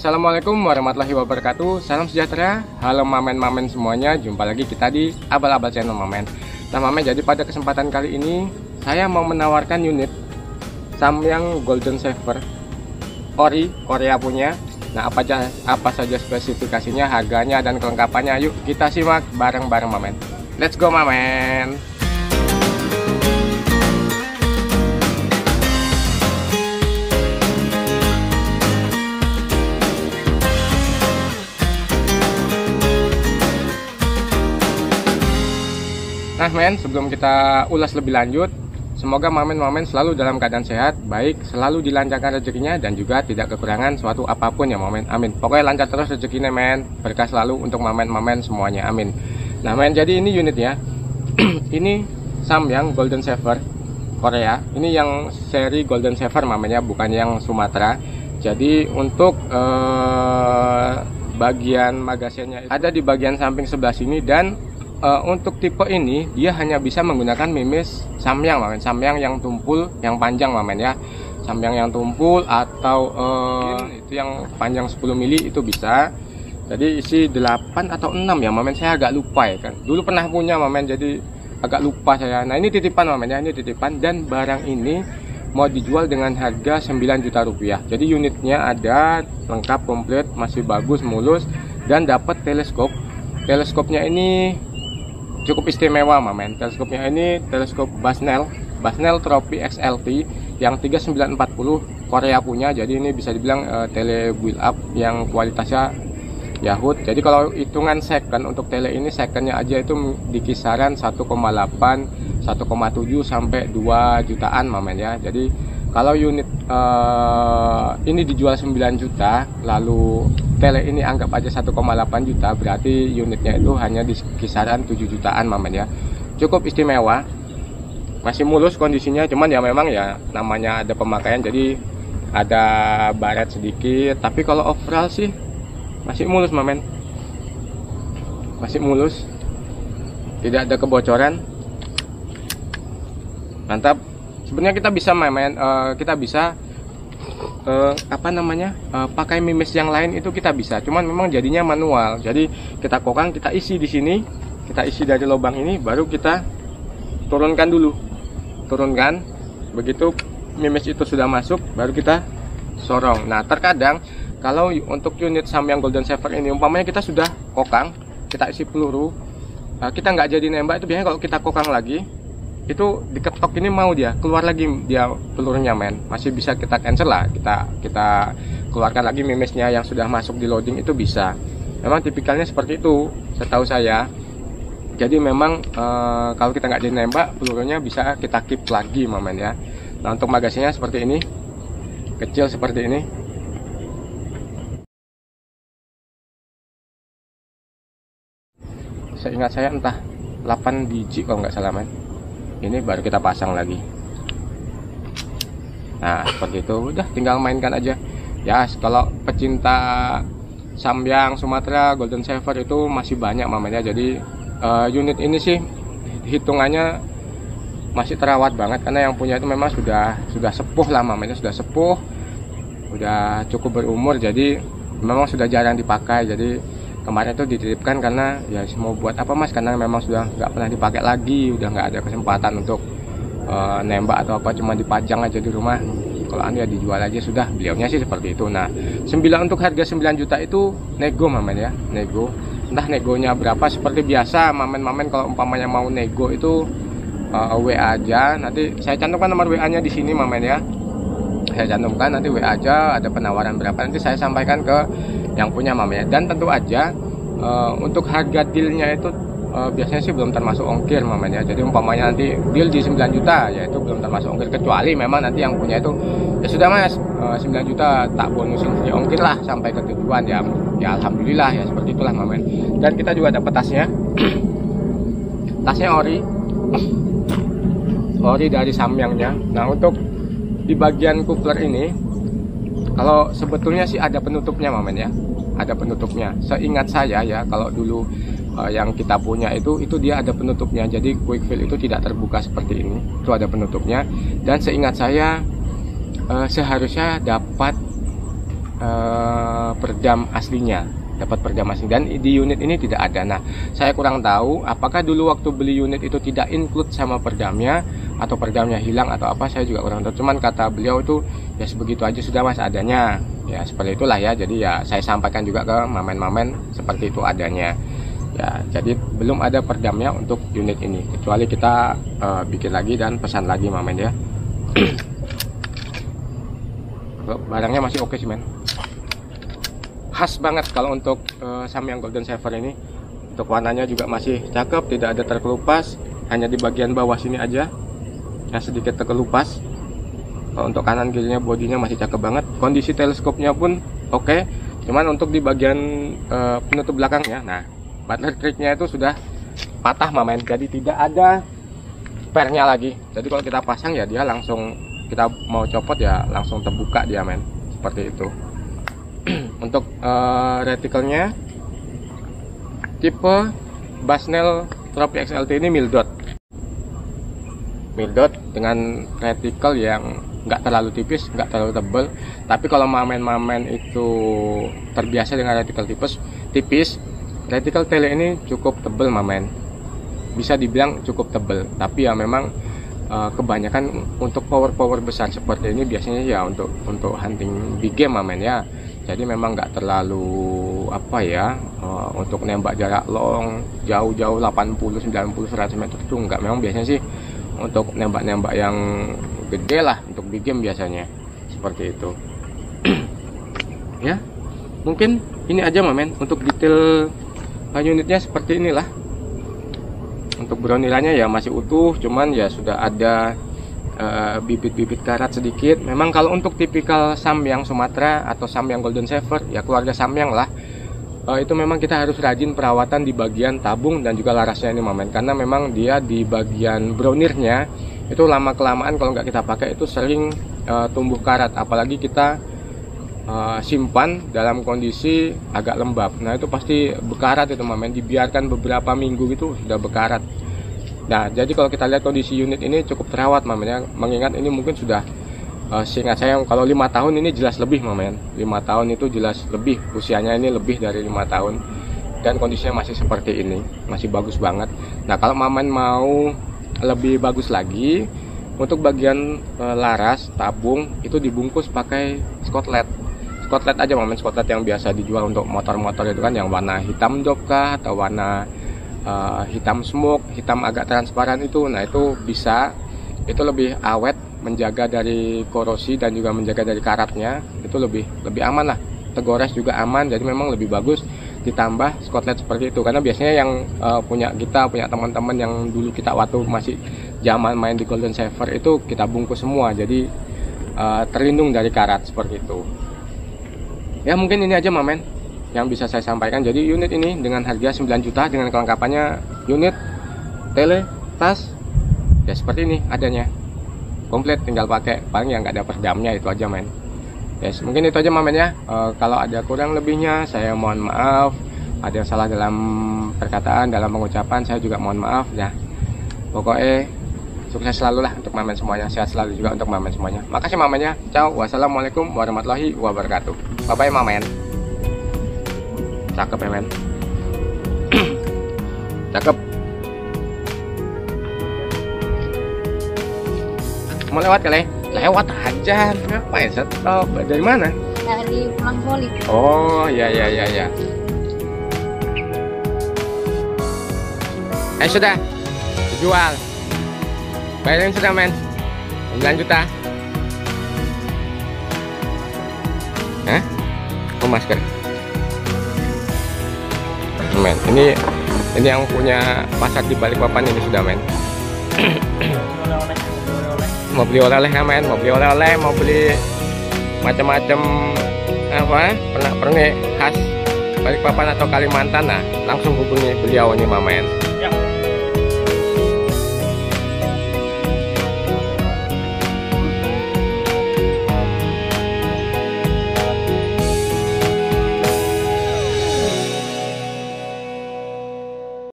Assalamualaikum warahmatullahi wabarakatuh. Salam sejahtera. Halo mamen-mamen semuanya. Jumpa lagi kita di Abal-Abal Channel Mamen. Nah mamen, jadi pada kesempatan kali ini saya mau menawarkan unit Samyang Golden Saver ori Korea punya. Nah apa saja spesifikasinya, harganya dan kelengkapannya, yuk kita simak bareng-bareng mamen. Let's go mamen. Nah men, sebelum kita ulas lebih lanjut, semoga mamen-mamen selalu dalam keadaan sehat, baik, selalu dilancarkan rezekinya dan juga tidak kekurangan suatu apapun ya mamen, amin. Pokoknya lancar terus rezekinya men, berkah selalu untuk mamen-mamen semuanya, amin. Nah men, jadi ini unitnya ini Samyang Golden Saver Korea. Ini yang seri Golden Saver mamanya, bukan yang Sumatera. Jadi untuk bagian magasinnya ada di bagian samping sebelah sini, dan untuk tipe ini dia hanya bisa menggunakan mimis Samyang mamen, Samyang yang tumpul yang panjang mamen ya, Samyang yang tumpul atau itu yang panjang 10 mili itu bisa. Jadi isi 8 atau 6 ya mamen, saya agak lupa ya kan, dulu pernah punya mamen jadi agak lupa saya. Nah ini titipan mamen ya, ini titipan, dan barang ini mau dijual dengan harga 9 juta rupiah. Jadi unitnya ada lengkap komplit, masih bagus, mulus, dan dapat teleskop. Teleskopnya ini cukup istimewa mamen. Teleskopnya ini teleskop Basnel Trophy XLT yang 3940 Korea punya. Jadi ini bisa dibilang tele build up yang kualitasnya Yahoo. Jadi kalau hitungan second untuk tele ini, secondnya aja itu di kisaran 1,8 1,7 sampai 2 jutaan mamen ya. Jadi kalau unit ini dijual 9 juta, lalu tele ini anggap aja 1,8 juta, berarti unitnya itu hanya di kisaran 7 jutaan mamen ya. Cukup istimewa, masih mulus kondisinya, cuman ya memang ya namanya ada pemakaian, jadi ada baret sedikit. Tapi kalau overall sih masih mulus mamen, masih mulus, tidak ada kebocoran, mantap. Sebenarnya kita bisa main, kita bisa pakai mimis yang lain itu kita bisa, cuman memang jadinya manual. Jadi kita kokang, kita isi di sini, kita isi dari lubang ini, baru kita turunkan dulu, turunkan. Begitu mimis itu sudah masuk, baru kita sorong. Nah terkadang kalau untuk unit Samyang Golden Saver ini, umpamanya kita sudah kokang, kita isi peluru, kita nggak jadi nembak, itu biasanya kalau kita kokang lagi itu diketok ini mau dia keluar lagi dia pelurunya men, masih bisa kita cancel lah, kita keluarkan lagi mimisnya yang sudah masuk di loading, itu bisa. Memang tipikalnya seperti itu setahu saya. Jadi memang kalau kita nggak jadi nembak, pelurunya bisa kita keep lagi mamen ya. Nah untuk magasinnya seperti ini, kecil seperti ini. Seingat saya entah 8 biji kalau nggak salah men. Ini baru kita pasang lagi. Nah seperti itu, udah tinggal mainkan aja ya. Kalau pecinta Samyang Sumatera Golden Saver itu masih banyak mamanya. Jadi unit ini sih hitungannya masih terawat banget, karena yang punya itu memang sudah sepuh lah mamanya, sudah sepuh, udah cukup berumur, jadi memang sudah jarang dipakai. Jadi kemarin itu dititipkan karena ya mau buat apa mas, karena memang sudah nggak pernah dipakai lagi, udah nggak ada kesempatan untuk nembak atau apa, cuma dipajang aja di rumah. Kalau anda ya dijual aja sudah, beliaunya sih seperti itu. Nah 9 untuk harga 9 juta itu nego mamen ya, nego. Entah negonya berapa, seperti biasa mamen-mamen kalau umpamanya mau nego itu WA aja. Nanti saya cantumkan nomor WA nya di sini mamen ya, saya cantumkan, nanti WA aja, ada penawaran berapa nanti saya sampaikan ke yang punya mamanya. Dan tentu aja untuk harga dealnya itu biasanya sih belum termasuk ongkir mamanya. Jadi umpamanya nanti deal di 9 juta ya itu belum termasuk ongkir, kecuali memang nanti yang punya itu ya sudah mas 9 juta tak bonusin free ongkir lah sampai ke tujuan ya alhamdulillah ya, seperti itulah mamen. Dan kita juga dapat tasnya tasnya ori dari Samyangnya. Nah untuk di bagian coupler ini, kalau sebetulnya sih ada penutupnya mamen ya, ada penutupnya. Seingat saya ya, kalau dulu yang kita punya itu dia ada penutupnya. Jadi quick fill itu tidak terbuka seperti ini, itu ada penutupnya. Dan seingat saya seharusnya dapat peredam aslinya, dan di unit ini tidak ada. Nah, saya kurang tahu apakah dulu waktu beli unit itu tidak include sama peredamnya, atau peredamnya hilang atau apa, saya juga kurang tahu. Cuman kata beliau itu ya sebegitu aja sudah mas adanya, ya seperti itulah ya. Jadi ya saya sampaikan juga ke mamen-mamen seperti itu adanya ya. Jadi belum ada peredamnya untuk unit ini, kecuali kita bikin lagi dan pesan lagi mamen ya. Barangnya masih oke sih men, khas banget kalau untuk Samyang Golden Saver ini. Untuk warnanya juga masih cakep, tidak ada terkelupas, hanya di bagian bawah sini aja yang sedikit terkelupas. Untuk kanan kirinya bodinya masih cakep banget, kondisi teleskopnya pun oke. Cuman untuk di bagian penutup belakangnya, nah butler triknya itu sudah patah mamen, jadi tidak ada pernya lagi. Jadi kalau kita pasang ya dia langsung, kita mau copot ya langsung terbuka dia men, seperti itu. Untuk retikelnya tipe Basnel Trophy XLT ini mildot dengan retikel yang nggak terlalu tipis, nggak terlalu tebal. Tapi kalau mamen-mamen itu terbiasa dengan retikel tipis, retikel tele ini cukup tebal mamen, bisa dibilang cukup tebal. Tapi ya memang kebanyakan untuk power besar seperti ini biasanya ya untuk hunting big game mamen ya. Jadi memang nggak terlalu apa ya, untuk nembak jarak long jauh-jauh 80, 90, 100 meter itu enggak. Memang biasanya sih untuk nembak-nembak yang gede lah, untuk big game biasanya seperti itu. Ya mungkin ini aja mamen untuk detail unitnya seperti inilah. Untuk browniranya ya masih utuh, cuman ya sudah ada bibit-bibit karat sedikit. Memang kalau untuk tipikal Samyang Sumatera atau Samyang Golden Saver ya keluarga Samyang lah, itu memang kita harus rajin perawatan di bagian tabung dan juga larasnya ini mamen, karena memang dia di bagian brownirnya itu lama kelamaan kalau nggak kita pakai itu sering tumbuh karat, apalagi kita simpan dalam kondisi agak lembab. Nah itu pasti bekarat itu mamen, dibiarkan beberapa minggu itu sudah bekarat. Nah jadi kalau kita lihat kondisi unit ini cukup terawat mamen ya, mengingat ini mungkin sudah seingat saya kalau 5 tahun ini jelas lebih mamen, 5 tahun itu jelas lebih, usianya ini lebih dari 5 tahun dan kondisinya masih seperti ini, masih bagus banget. Nah kalau mamen mau lebih bagus lagi, untuk bagian laras tabung itu dibungkus pakai skotlet aja mamen, skotlet yang biasa dijual untuk motor-motor itu kan, yang warna hitam dop kah atau warna hitam smoke, hitam agak transparan itu. Nah itu bisa, itu lebih awet, menjaga dari korosi dan juga menjaga dari karatnya, itu lebih aman lah, tergores juga aman. Jadi memang lebih bagus ditambah skotlet seperti itu, karena biasanya yang punya teman-teman yang dulu kita waktu masih zaman main di Golden Saver itu kita bungkus semua, jadi terlindung dari karat seperti itu. Ya mungkin ini aja mamen yang bisa saya sampaikan. Jadi unit ini dengan harga 9 juta dengan kelengkapannya unit, tele, tas ya seperti ini adanya, komplit, tinggal pakai. Paling yang nggak ada peredamnya itu aja men. Yes, mungkin itu aja mamen ya. Kalau ada kurang lebihnya saya mohon maaf, ada yang salah dalam perkataan, dalam pengucapan saya juga mohon maaf ya. Pokoknya sukses selalu lah untuk mamen semuanya, sehat selalu juga untuk mamen semuanya. Makasih mamennya. Ciao, wassalamualaikum warahmatullahi wabarakatuh. Bye bye mamen. Cakep ya men. Cakep. Mau lewat kali? Lewat aja. Ngapain stop? Dari mana? Dari Pulang Poli. Oh ya. Sudah dijual. Bayarin sudah men, 9 juta. Hah? Oh masker men, ini yang punya pasar di Balikpapan ini sudah men. Mau beli oleh-oleh ya men, mau beli oleh-oleh, mau beli macam-macam apa, pernak-pernik khas Balikpapan atau Kalimantan, nah langsung hubungi beliau ini mamen.